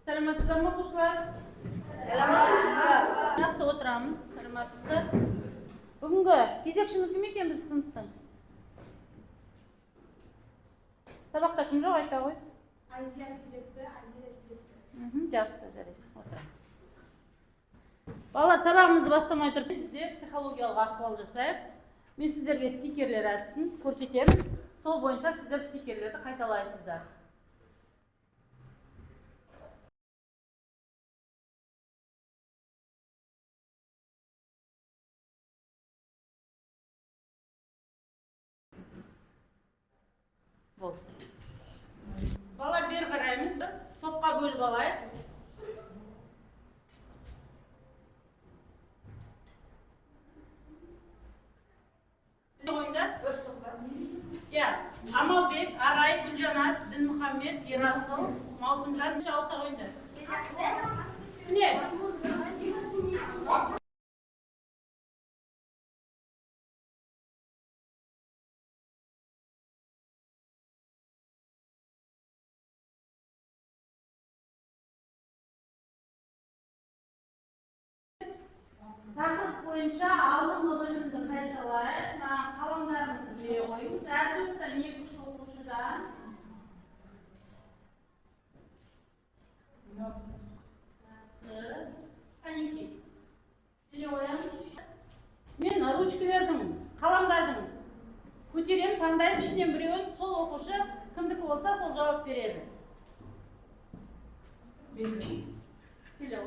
Selamatçılar mı kuşlar? Selamat. Nasıl oturamız? Selamatçılar. Bugünkü fizikçimiz kim ekan biz sınıftan? Sabaqda kimroq ayta qo'y? Anziya Sibirdi. Yaxshi, jaraydi. O'tiramiz. Bolalar, sabağımızды бастамай turib bizde psixologiyalik ahvol jasayıp, men sizlarga stikerler aytsin, ko'rsatayım. Sol boyunca sizlar stikerlerni qaytalaysizlar. Bo'ldi. Bolalar, beri qaraymiz. Topqa bo'lib olaylik. Ya, Amalbek, Aray, Guljanat, Dinmuhammed, Yerasul, Mavsumjon necha olsa o'yinda? Ne? Taqdir bo'yicha oldingi bo'limni qaytalaylik. Qalamlarimizni berib qo'ying. Tartibdan 2 kishi o'qishidan. Qaniki? Berib qo'yamiz. Men ruchka berdim, qalam berdim. Ko'tarib, qanday ishdan birovni sol o'qishi kimniki bo'lsa, sol javob beradi. Kelib.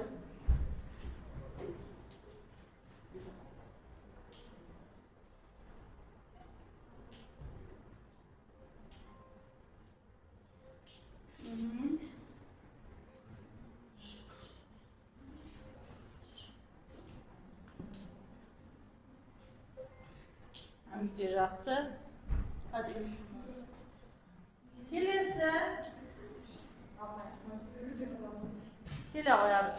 Ancha yaxshi. Kelesi. Kela qo'yamiz.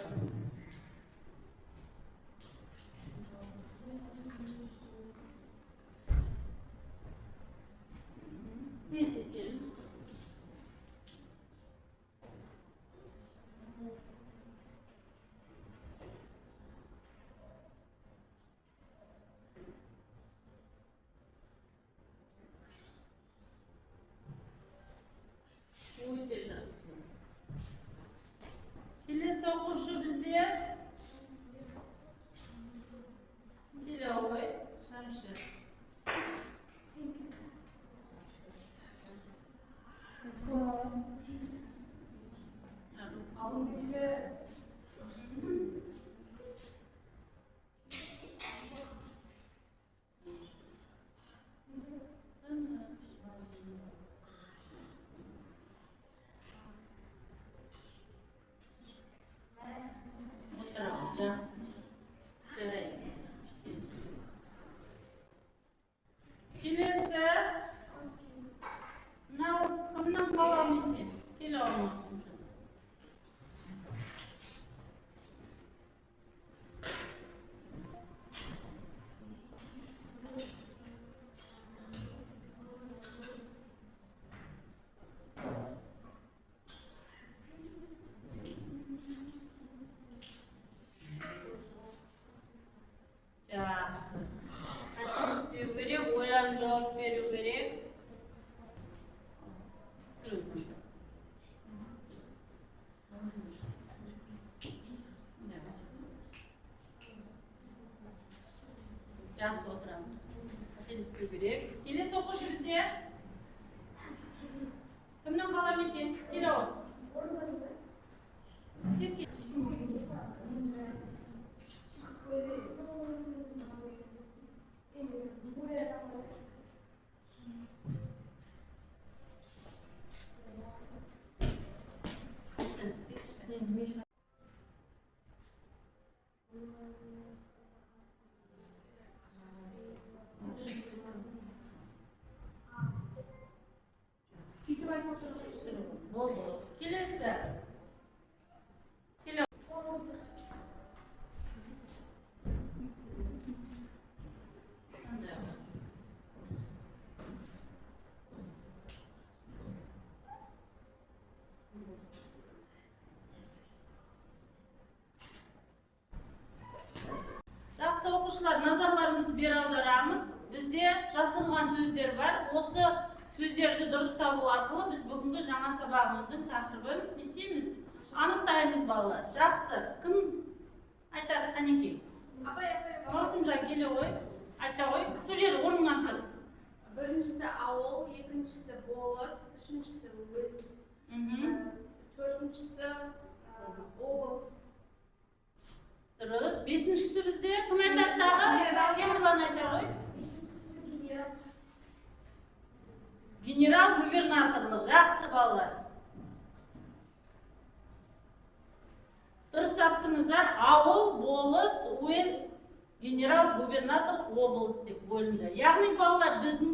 Kelesi o'qishi bizga Dilovoy Shamshir. Kelesi kimdan qalam ekan? Kela olmasin. Cevap veriyor gerek. Yaxshi o'tiramiz. Tenis berib. Kelesi o'qishi bizga. Kimdan qalam ekan? Kelov. Keskin. Oldu. Kelesi. сөздерді дұрыс табу арқылы біз бүгінгі жаңа сабағымыздың тақырыбын не істейміз? Анықтаймыз балалар. Жақсы. Кім айтады, Қанекей? Маусымжан келе ғой. Айта ғой. Сол жер орныңнан тұр. Біріншісі ауыл, екіншісі болыс, үшіншісі уез, төртіншісі облыс. Дұрыс. Бесіншісі бізде кім айтады дағы? Темірлан айта ғой. Бесіншісі генерал. Генерал-губернаторлық. Жақсы балалар. Дұрыс таптыңыздар. Ауыл, болыс, уез, генерал-губернатор, облыс деп бөлінді. Яғни балалар біздің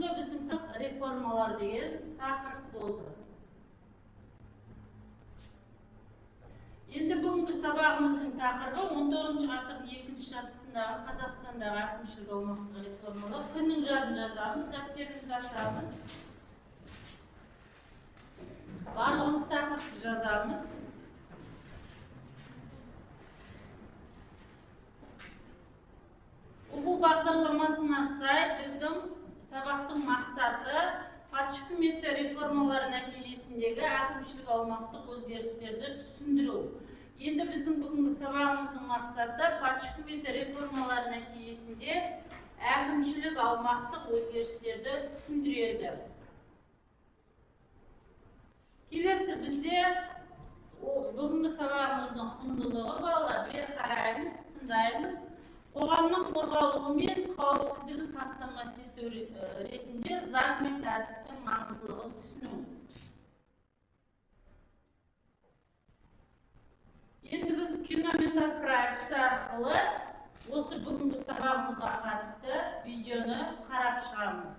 реформалар деген тақырып болды. Енді бүгінгі сабағымыздың тақырыбы 19 ғасырдың екінші жартысындағы Қазақстандағы әкімшілік аумақтық реформалар. Күннің жадын жазамыз, дәптерімізді ашамыз. Барлығымыз тақырыпты жазамыз. Оқу бағдарламасына сай біздің сабақтың мақсаты патша үкіметі реформалары нәтижесіндегі әкімшілік аумақтық өзгерістерді түсіндіру. Енді біздің бүгінгі сабағымыздың мақсаты патша үкіметі реформалары нәтижесінде әкімшілік аумақтық өзгерістерді түсіндіреді. Келесі бізде бүгінгі сабағымыздың құндылығы балалар. Бері қараймыз, тыңдаймыз. Қоғамның қорғалуы мен қауіпсіздігін қамтамасыз ету ретінде заң мен тәртіптің маңыздылығын түсіну. Енді біз кинометапроекция арқылы осы бүгінгі сабағымызға қатысты видеоны қарап шығамыз.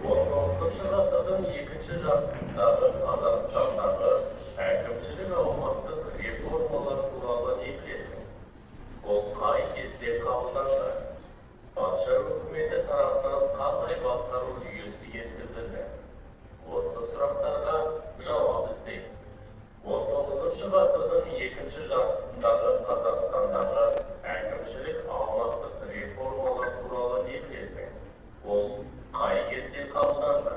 19 ғасырдың екінші жартысындағы Қазақстандағы әкімшілік аумақтық реформалар туралы не білесің? Ол қай кезде қабылданды? Патша үкіметі тарапынан қандай басқару жүйесі енгізілді? Осы сұрақтарға жауап іздейді. 19 ғасырдың екінші жартысындағы Қазақстандағы әкімшілік аумақтық реформалар туралы не білесің? Ол қай кезде қабылданды?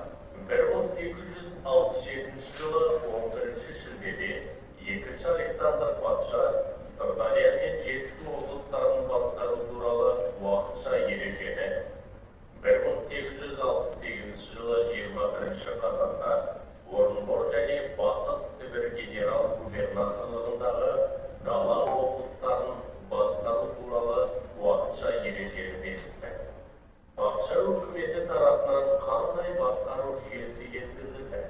1867 жылы 11 шілдеде екінші Александр патша Сырдария мен Жетісу облыстарын басқару туралы уақытша ережені 1868 жылы 21 қазанда Орынбор және Батыс Сібір генерал-губернаторлығындағы дала облыстарын басқару туралы уақытша ережені бекітті. Патша үкіметі тарапынан қандай басқару жүйесі енгізілді?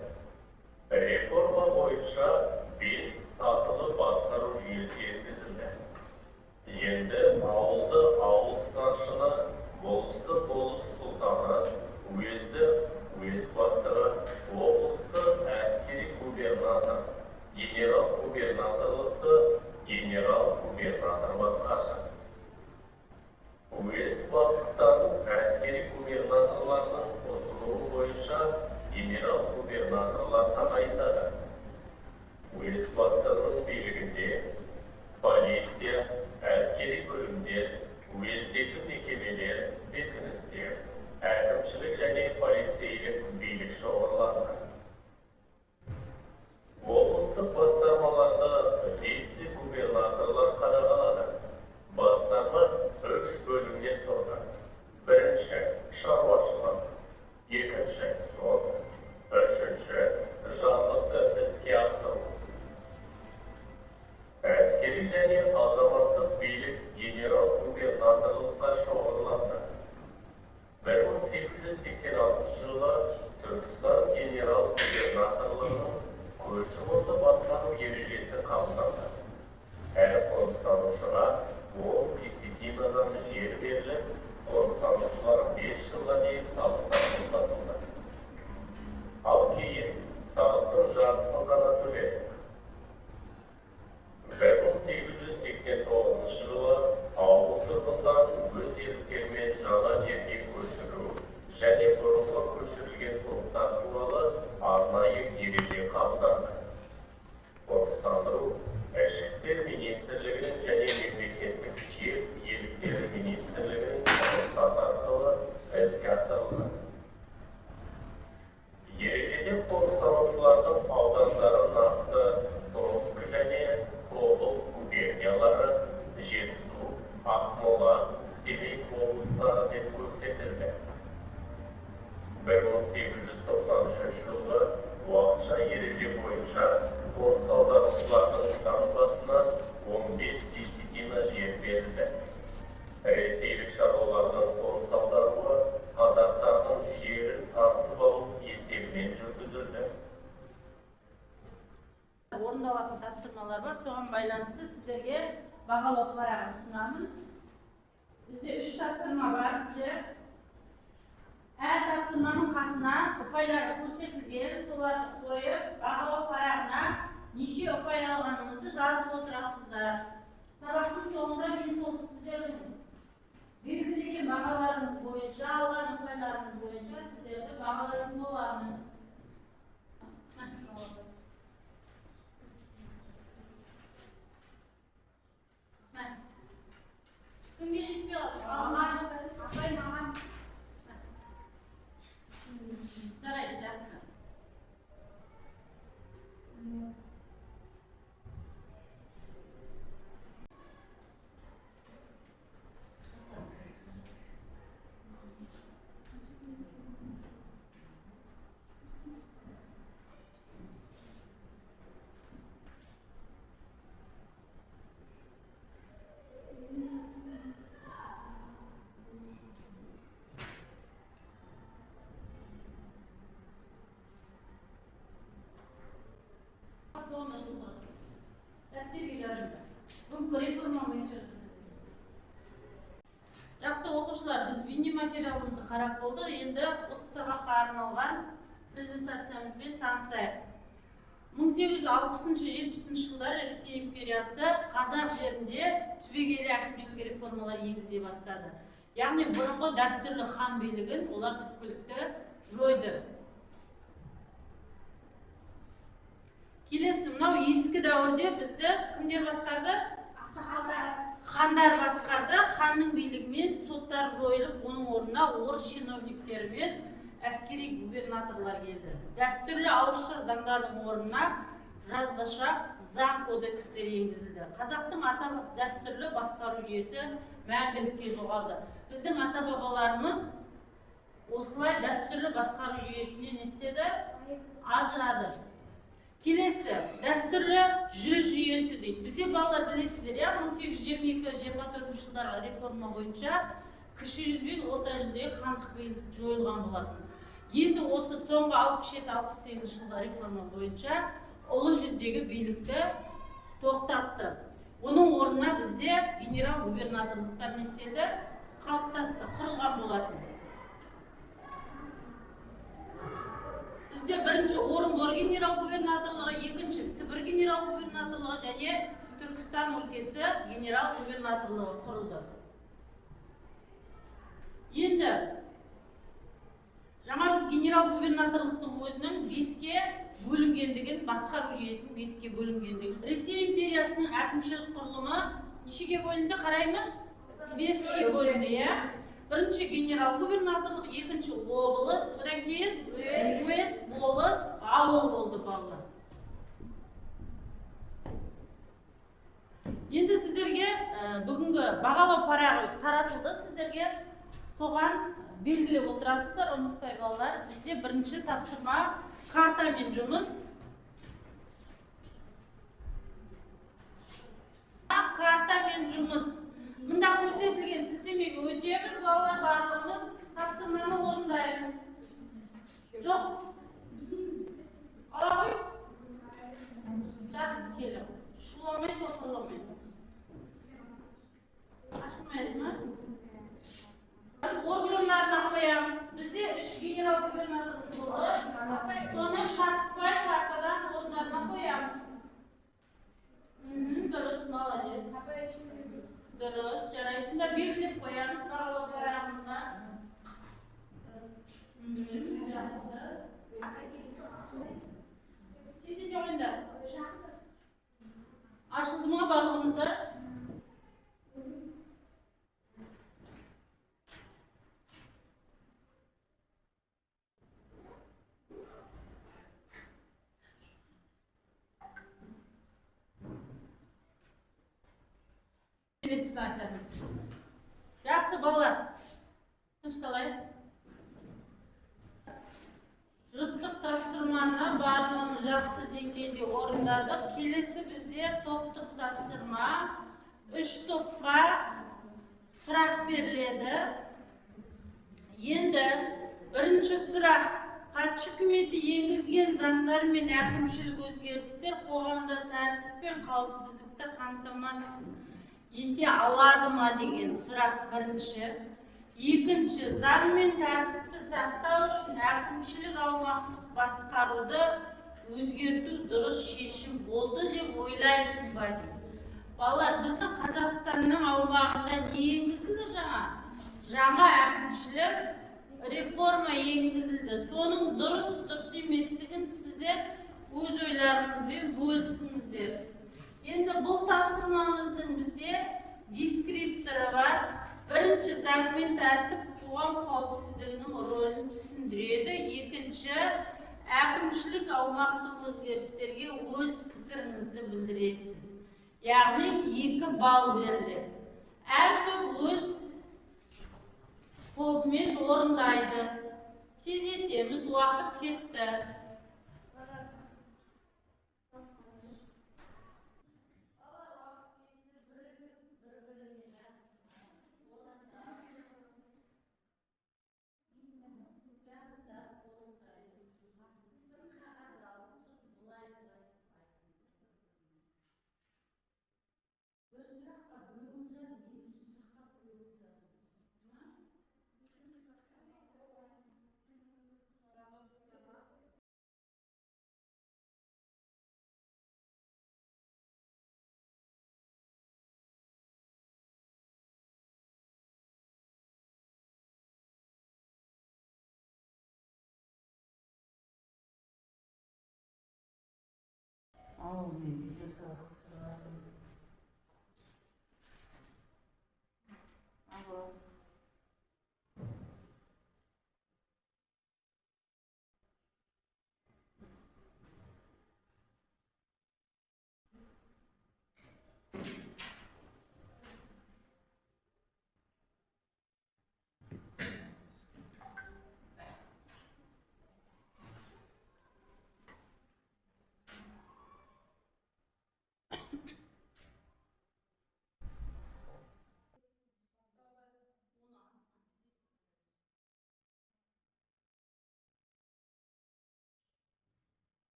Реформа бойынша 5 сатылы басқару жүйесі енгізілді. Енді ауылды ауыл старшыны, болысты болыс сұлтаны, уезді уезд бастығы, облысты әскери губернатор, генерал-губернаторлықты генерал-губернатор басқарды. Уезд бастықтарын әскери губернаторларының ұсынуы бойынша генерал-губернаторлар тағайындады. Уезд бастығының билігінде полиция, әскери бөлімдер, уездегі мекемелер, бекіністер, әкімшілік және полицейлік билік шоғырланды. Облыстық басқармаларды вице-губернаторлар қадағалады. Басқарма 3 бөлімнен тұрды. Бірінші шаруашылық, екінші сот, үшінші жарлықты іске асыру. Әскери және азаматтық билік генерал-губернаторлыққа шоғырланды. 1886 жылы Түркістан генерал-губернаторлығының көші-қонды басқару ережесі қабылданды. Әр қоныстанушыға 10 десятинадан жер беріліп, қоныстанушылар 5 жылға дейін салықтан босатылды. Ал кейін салықтың жартысын ғана төледі. 1889 жылы ауыл тұрғындарын өз еріктерімен жаңа жерге көшіру және бұрынғы көшірілген топтар туралы арнайы ереже қабылданды. Қоныстандыру ішкі істер министрлігінің және мемлекеттік жер иеліктері министрлігінің жұмыстары арқылы іске асырылды. Bizde qo'riqlanuvchilarning odatlari narxi Tomsk және Тобыл губерниялары, Жетісу, Ақмола, Семей облыстары деп көрсетілді. 1893 жылғы уақытша ереже бойынша қоныс аударушылардың жан басына 15 десятина жер берілді. Ресейлік шаруалардың қоныс аударуы қазақтардың жерін тартып алу есебінен жүргізілді. Орындалатын тапсырмалар бар, соған байланысты сіздерге бағалау парағын ұсынамын. Бізде 3 тапсырма бар. Әр тапсырманың қасына ұпайлары көрсетілген, соларды қойып, бағалау парағына неше ұпай алғаныңызды жазып отырасыздар. Сабақтың соңында мен сол сіздердің белгілеген бағаларыңыз бойынша, алған ұпайларыңыз бойынша сіздерді бағалайтын боламын. Кімге жетпей қалды? Апай маған. Жарайды, жақсы. Жақсы оқушылар, біз бейне материалымызды қарап болдық. Енді осы сабаққа арналған презентациямызбен танысайық. 1860-70 жылдары Ресей империясы қазақ жерінде түбегейлі әкімшілік реформалар енгізе бастады. Яғни бұрынғы дәстүрлі хан билігін олар түпкілікті жойды. Келесі, мынау ескі дәуірде бізді кімдер басқарды? Ақсақалдар. Хандар басқарды. Ханның билігімен соттар жойылып, оның орнына орыс чиновниктері мен әскери губернаторлар келді. Дәстүрлі ауызша заңдардың орнына жазбаша заң кодекстері енгізілді. Қазақтың ата дәстүрлі басқару жүйесі мәңгілікке жоғалды. Біздің ата-бабаларымыз осылай дәстүрлі басқару жүйесінен не істеді? Ажырады. Келесі, дәстүрлі жүз жүйесі дейді. Бізде балалар білесіздер, 1822-24 жылдарға реформа бойынша кіші жүз бен орта жүздегі хандық билік жойылған болатын. Енді осы соңғы 67-68 жылғы реформа бойынша ұлы жүздегі билікті тоқтатты. Оның орнына бізде генерал-губернаторлықтар не істелді? Қалыптасты, құрылған болатын. Бізде бірінші Орынбор генерал-губернаторлығы, екінші Сібір генерал-губернаторлығы және Түркістан өлкесі генерал-губернаторлығы құрылды. Енді жаңа біз генерал-губернаторлықтың өзінің 5-ке бөлінгендігін, басқару жүйесінің 5-ке бөлінгендігін. Ресей империясының әкімшілік құрылымы нешеге бөлінді қараймыз? 5-ке бөлінді, Бірінші генерал-губернаторлық, екінші облыс, одан кейін уезд, болыс, ауыл болды балалар. Енді сіздерге бүгінгі бағалау парағы таратылды. Сіздерге соған белгілеп отырасыздар, ұмытпай балалар. Бізде бірінші тапсырма картамен жұмыс. Картамен жұмыс. Мұнда көрсетілген сілтемеге өтеміз, балалар барлығымыз тапсырманы орындаймыз. Жоқ. Ала қой. Жақсы келіп. Шуламай, топырламай. Ашылмайды ма? Орындарына қоямыз. Бізде 3 генерал-губернаторлық болды. Соны шатыспай картадан орындарына қоямыз. Дұрыс, молодец. Дұрыс, жарайсында белгілеп қоямыз бағалау парағымызға. Тезете ойындар. Ашылды ма барлығымыздар? келесін айтамыз. Жақсы балалар. Тынышталайық. Жұптық тапсырманы барлығымыз жақсы деңгейде орындадық. Келесі бізде топтық тапсырма. 3 топқа сұрақ беріледі. Енді бірінші сұрақ: хатшы үкіметі енгізген заңдар мен әкімшілік өзгерістер қоғамда тәртіп пен қауіпсіздікті қамтамасыз ете алады ма деген сұрақ бірінші. Екінші, заң мен тәртіпті сақтау үшін әкімшілік аумақтық басқаруды өзгерту дұрыс шешім болды деп ойлайсыз ба дейді. Балалар, біздің Қазақстанның аумағында не енгізілді жаңа әкімшілік реформа енгізілді. Соның дұрыс еместігін сіздер өз ойларыңызбен бөлісіңіздер. Енді бұл тапсырмамыздың бізде дескрипторы бар. Бірінші, заң мен тәртіп қоғам қауіпсіздігінің рөлін түсіндіреді. Екінші, әкімшілік аумақтық өзгерістерге өз пікіріңізді білдіресіз. Яғни 2 балл беріледі. Әр топ өз тобымен орындайды. Тездетеміз, уақыт кетті.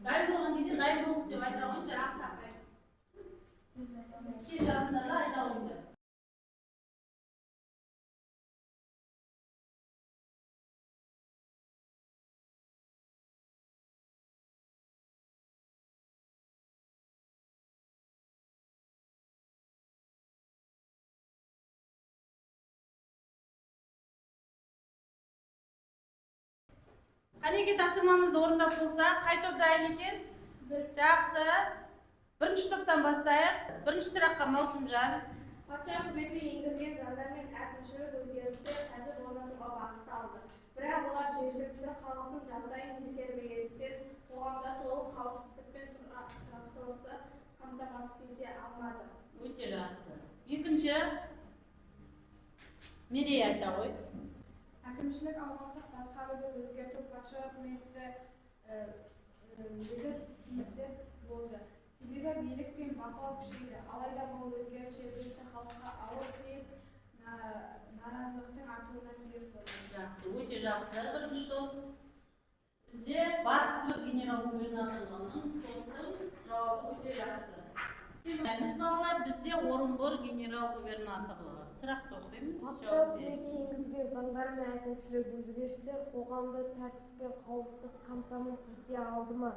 Dayı болған дейді, дайын болдық деп айта қойыңдар. Тез жазыңдар да айта қойыңдар. Қанеке тапсырмамызды орындап болсақ, қай топ дайын екен? Жақсы. Бірінші топтан бастайық. Бірінші сұраққа Маусымжан. Патша үкіметі енгізген заңдар мен әкімшілік өзгерістер қазір орнатуға бағытталды. Бірақ олар жергілікті халықтың жағдайын ескермегендіктен қоғамда толық қауіпсіздік пен тұрақтылықты қамтамасыз ете алмады. Өте жақсы. Екінші, Мерей айта ғой. Әкімшілік аумақтық басқаруды өзгерту патша үкіметі тиісті болды. Себебі билік пен бақылау күшейді. Алайда бұл өзгеріс жергілікті халыққа ауыр тиіп, наразылықтың артуына себеп болды. Жақсы, өте жақсы. Бірінші топ. Бізде батыс бір генерал-губернаторлығының топтың жауабы өте жақсы. Балалар, бізде Орынбор генерал-губернаторлығы. Сұрақты оқимыз. Патша үкіметі енгізген заңдар мен әкімшілік өзгерістер қоғамды тәртіп пен қауіпсіздік қамтамасыз ете алды ма?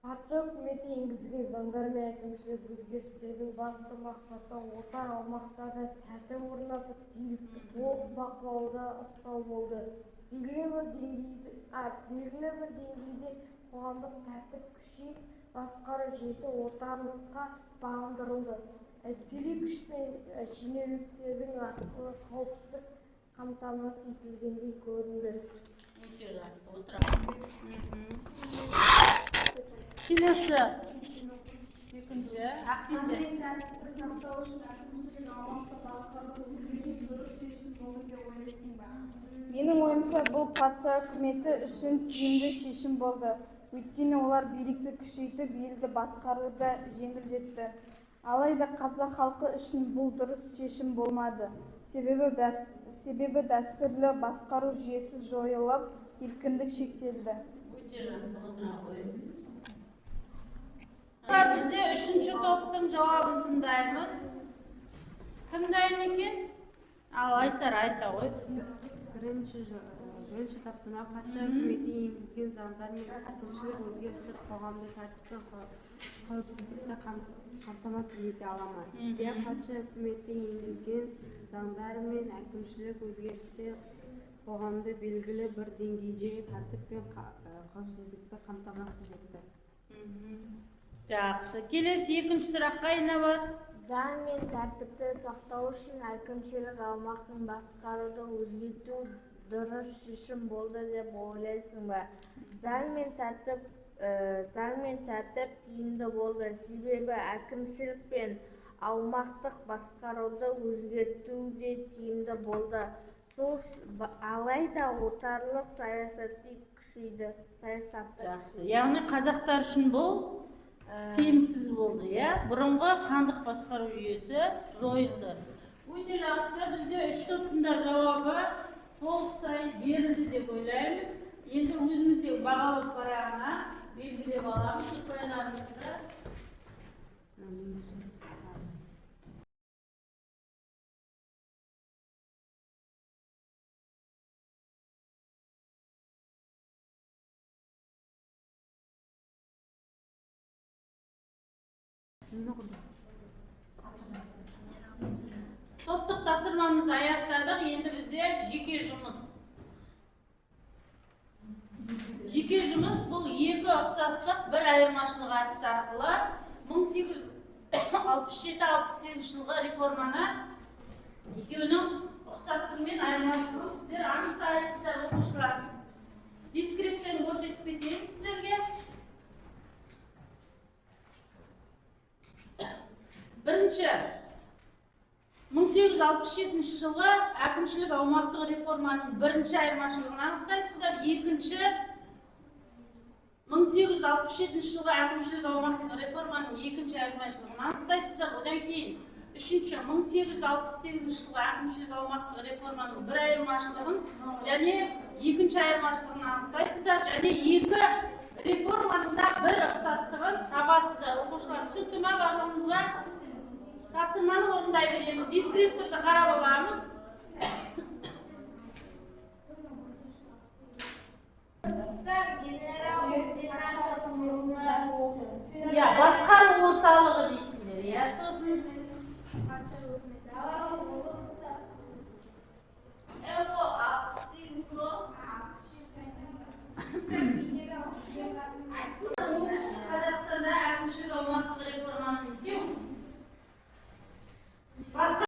Патша үкіметі енгізген заңдар мен әкімшілік өзгерістердің басты мақсаты отар аумақтарда тәртіп орнатып, билікті толық бақылауда ұстау болды. Белгілі бір деңгейде қоғамдық тәртіп күшейіп, басқару жүйесі отарлыққа бағындырылды. Әскери күш пен шенеуніктердің арқылы қауіпсіздік қамтамасыз етілгендей көрінді. Өте жақсы. Отырамыз. Келесі. Екінші, Ақпенде. Тәртіпті сақтау үшін әкімшілік аумақтық басқаруды өзгерту дұрыс шешім болды деп ойлайсың ба? Менің ойымша бұл патша үкіметі үшін тиімді шешім болды. Өйткені олар билікті күшейтіп, елді басқаруды жеңілдетті. Алайда қазақ халқы үшін бұл дұрыс шешім болмады. Себебі дәстүрлі басқару жүйесі жойылып, еркіндік шектелді. Өте жақсы. Отыра қойыңыз. Бізде үшінші топтың жауабын тыңдаймыз. Кім дайын екен? Ал Айсара айта ғой. Бірінші тапсырма патша үкіметі енгізген заңдар мен әкімшілік өзгерістер қоғамды тәртіп пен қауіпсіздікті қамтамасыз ете ала ма? Иә, патша үкіметі енгізген заңдар мен әкімшілік өзгерістер қоғамды белгілі бір деңгейдегі тәртіп пен қауіпсіздікті қамтамасыз етті. Жақсы. Келесі екінші сұраққа инабат. Заң мен тәртіпті сақтау үшін әкімшілік аумақтың басқаруды өзгерту дұрыс шешім болды деп ойлайсың ба? Заң мен тәртіп тиімді болды. Себебі әкімшілік пен аумақтық басқаруды өзгерту де тиімді болды. Алайда отарлық саясаты күшейді. Жақсы. Яғни қазақтар үшін бұл тиімсіз болды, иә? Бұрынғы хандық басқару жүйесі жойылды. Өте жақсы. Бізде үш топтың да жауабы толықтай берілді деп ойлаймын. Енді өзіміздегі бағалы парағына белгілеп аламыз. Ukrainalarımızda. Топтық тапсырмамызды аяқтадық. Енді бізде жеке жұмыс. Жеке жұмыс бұл екі ұқсастық бір айырмашылық әдісі арқылы 1867-68 жылғы реформаны екеуінің ұқсастығы мен айырмашылығын сіздер анықтайсыздар, оқушылар. Дескрипцияны көрсетіп кетейін сіздерге. Бірінші, 1867 жылы әкімшілік аумақтық реформаның бірінші айырмашылығын анықтайсыздар. Екінші, 1867 жылғы әкімшілік аумақтық реформаның екінші айырмашылығын анықтайсыздар. Одан кейін, үшінші, 1868 жылғы әкімшілік аумақтық реформаның бір айырмашылығын және екінші айырмашылығын анықтайсыздар. Және екі реформаның да бір ұқсастығын табасыздар. Оқушылар, түсінікті ме барлығыңызға? Тапсырманы орындай береміз. Дескрипторды қарап аламыз. Басқару орталығы дейсіңдер, иә? Сосын Қазақстанда әкімшілік аумақтық реформаны істеу. Басқару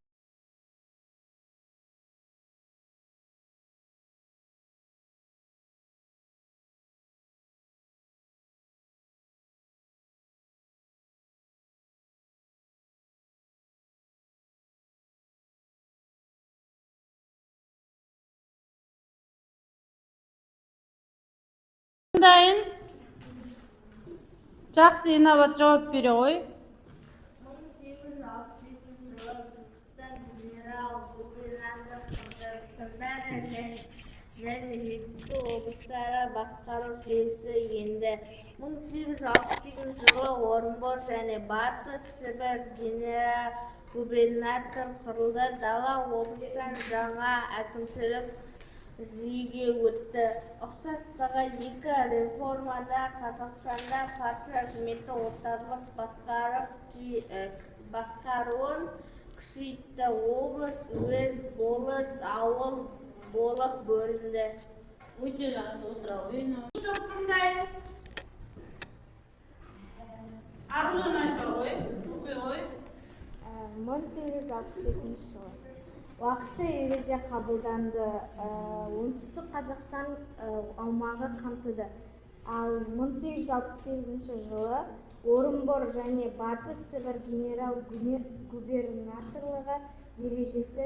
Дайын. Жақсы, инабат жауап бере ғой. 1867 жылы Түркістан генерал-губернатор Қыдырбай және жетісу облыстары басқару жүйесі енді. 1868 жылы Орынбор және Батыс Сібір генерал-губернатор құрылды. Дала облыстан жаңа әкімшілік жүйеге өтті. Ұқсастығы екі реформада Қазақстанда патша үкіметі орталық басқаруын күшейтті. Облыс, уезд, болыс, ауыл болып бөлінді. Өте жақсы отыра ойын. Қандай? Аружан айта ғой, оқи ғой. 1867 жылы уақытша ереже қабылданды. Оңтүстік Қазақстан аумағы қамтыды. Ал 1868 жылы Орынбор және Батыс Сібір генерал-губернаторлығы ережесі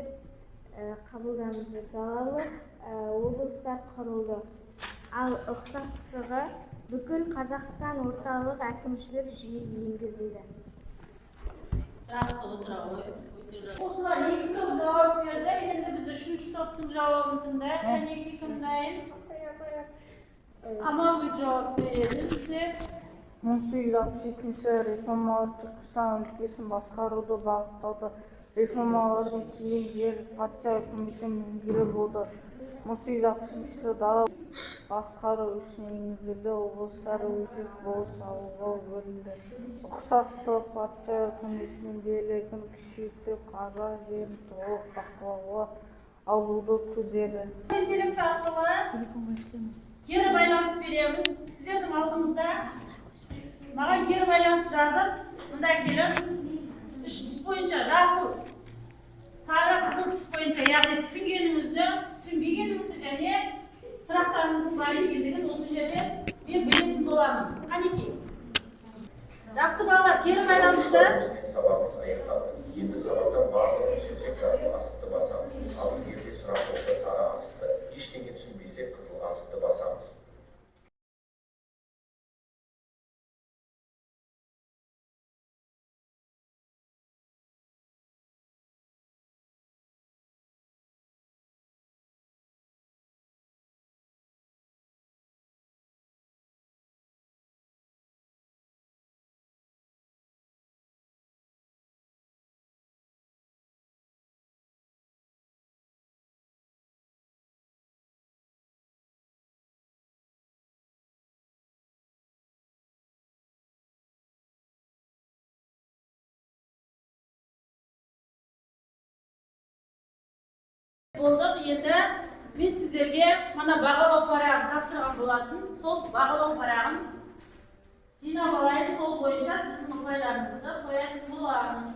қабылданды. Далалық облыстар құрылды. Ал ұқсастығы бүкіл Қазақстан орталық әкімшілік жүйе енгізілді. Жақсы отыра ғой. Оқушылар екі топ жауап берді. Енді біз үшінші топтың жауабын тыңдайық. Әнеки тыңдайын. Амалбек жауап береді бізде. 1867 реформалар Түркістан өлкесін басқаруды бағыттады. Реформалардан кейін жер патша үкіметі меңгеру болды. 1860 жылы дала басқару үшін енгізілді. Облыстар уезд, болыс, ауылға бөлінді. Ұқсастығы патша үкіметінің билігін күшейтіп, қазақ жерін толық бақылауға алуды көздеді. Интеллект арқылы кері байланыс береміз. Сіздердің алдыңызда маған кері байланыс жазып, мында келіп, үш түс бойынша жасыл, сары, қызыл түс бойынша, яғни түсінгеніңізді, түсінбегеніңізді және сұрақтарыңыздың бар екендігін осы жерде мен білетін боламын. Қанекей. Жақсы балалар, кері байланысты. Сабағымыз аяқталды. Енді сабақтан барлығын түсінсек жасыл асықты басамыз. Ал егер сұрақ болса сары асықты, ештеңе түсінбесек қызыл асықты басамыз. Болдық, енді мен сіздерге мана бағалау парағын тапсырған болатын. Сол бағалау парағын жинап алайын, сол бойынша сіздің ұпайларыңызды қоятын боламын.